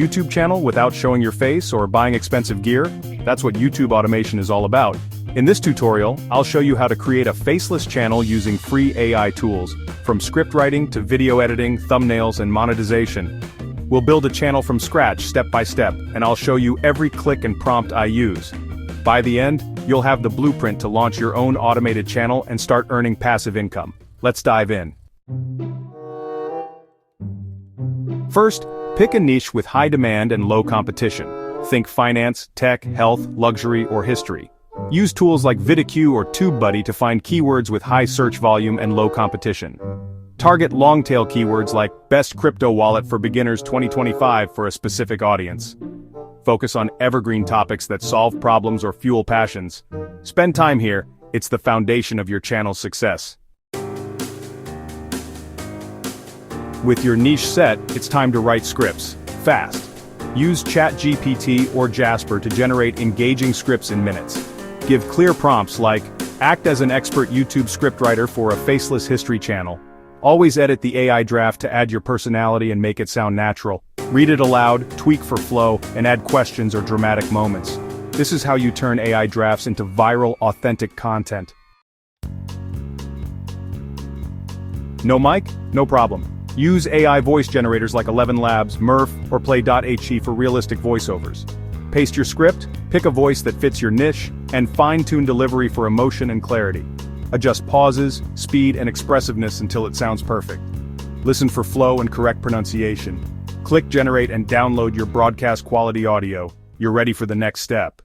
YouTube channel without showing your face or buying expensive gear? That's what YouTube automation is all about. In this tutorial, I'll show you how to create a faceless channel using free AI tools, from script writing to video editing, thumbnails, and monetization. We'll build a channel from scratch step by step, and I'll show you every click and prompt I use. By the end, you'll have the blueprint to launch your own automated channel and start earning passive income. Let's dive in. First, pick a niche with high demand and low competition. Think finance, tech, health, luxury, or history. Use tools like VidIQ or TubeBuddy to find keywords with high search volume and low competition. Target long-tail keywords like Best Crypto Wallet for Beginners 2025 for a specific audience. Focus on evergreen topics that solve problems or fuel passions. Spend time here, it's the foundation of your channel's success. With your niche set, it's time to write scripts, fast. Use ChatGPT or Jasper to generate engaging scripts in minutes. Give clear prompts like, act as an expert YouTube scriptwriter for a faceless history channel. Always edit the AI draft to add your personality and make it sound natural. Read it aloud, tweak for flow, and add questions or dramatic moments. This is how you turn AI drafts into viral, authentic content. No mic? No problem. Use AI voice generators like ElevenLabs, Murf, or Play.he for realistic voiceovers. Paste your script, pick a voice that fits your niche, and fine-tune delivery for emotion and clarity. Adjust pauses, speed, and expressiveness until it sounds perfect. Listen for flow and correct pronunciation. Click generate and download your broadcast quality audio. You're ready for the next step.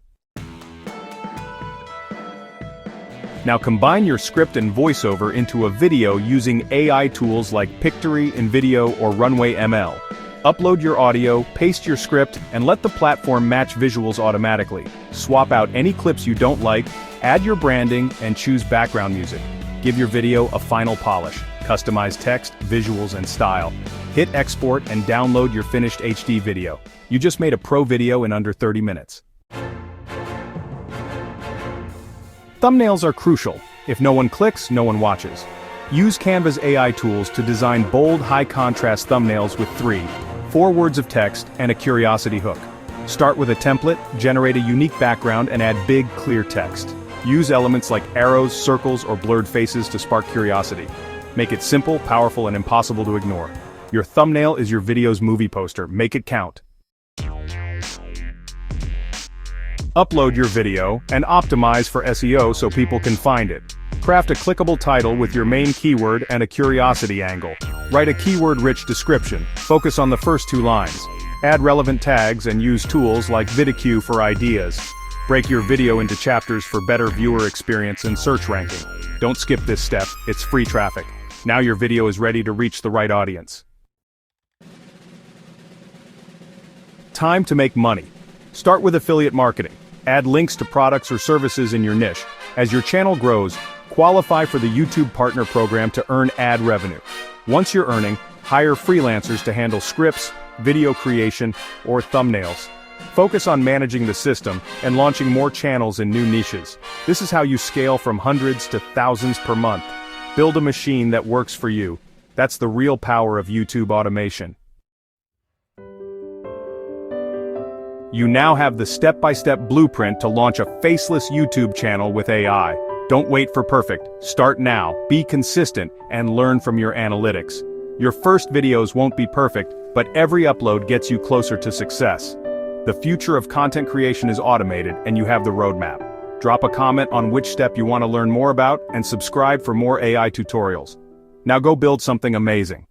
Now combine your script and voiceover into a video using AI tools like Pictory, InVideo, or Runway ML. Upload your audio, paste your script, and let the platform match visuals automatically. Swap out any clips you don't like, add your branding, and choose background music. Give your video a final polish. Customize text, visuals, and style. Hit export and download your finished HD video. You just made a pro video in under 30 minutes. Thumbnails are crucial. If no one clicks, no one watches. Use Canva's AI tools to design bold, high-contrast thumbnails with 4 words of text and a curiosity hook. Start with a template, generate a unique background, and add big, clear text. Use elements like arrows, circles, or blurred faces to spark curiosity. Make it simple, powerful, and impossible to ignore. Your thumbnail is your video's movie poster. Make it count. Upload your video and optimize for SEO so people can find it. Craft a clickable title with your main keyword and a curiosity angle. Write a keyword-rich description. Focus on the first 2 lines. Add relevant tags and use tools like VidIQ for ideas. Break your video into chapters for better viewer experience and search ranking. Don't skip this step, it's free traffic. Now your video is ready to reach the right audience. Time to make money. Start with affiliate marketing. Add links to products or services in your niche. As your channel grows, qualify for the YouTube Partner Program to earn ad revenue. Once you're earning, hire freelancers to handle scripts, video creation, or thumbnails. Focus on managing the system and launching more channels in new niches. This is how you scale from hundreds to thousands per month. Build a machine that works for you. That's the real power of YouTube automation. You now have the step-by-step blueprint to launch a faceless YouTube channel with AI. Don't wait for perfect. Start now, be consistent, and learn from your analytics. Your first videos won't be perfect, but every upload gets you closer to success. The future of content creation is automated, and you have the roadmap. Drop a comment on which step you want to learn more about, and subscribe for more AI tutorials. Now go build something amazing.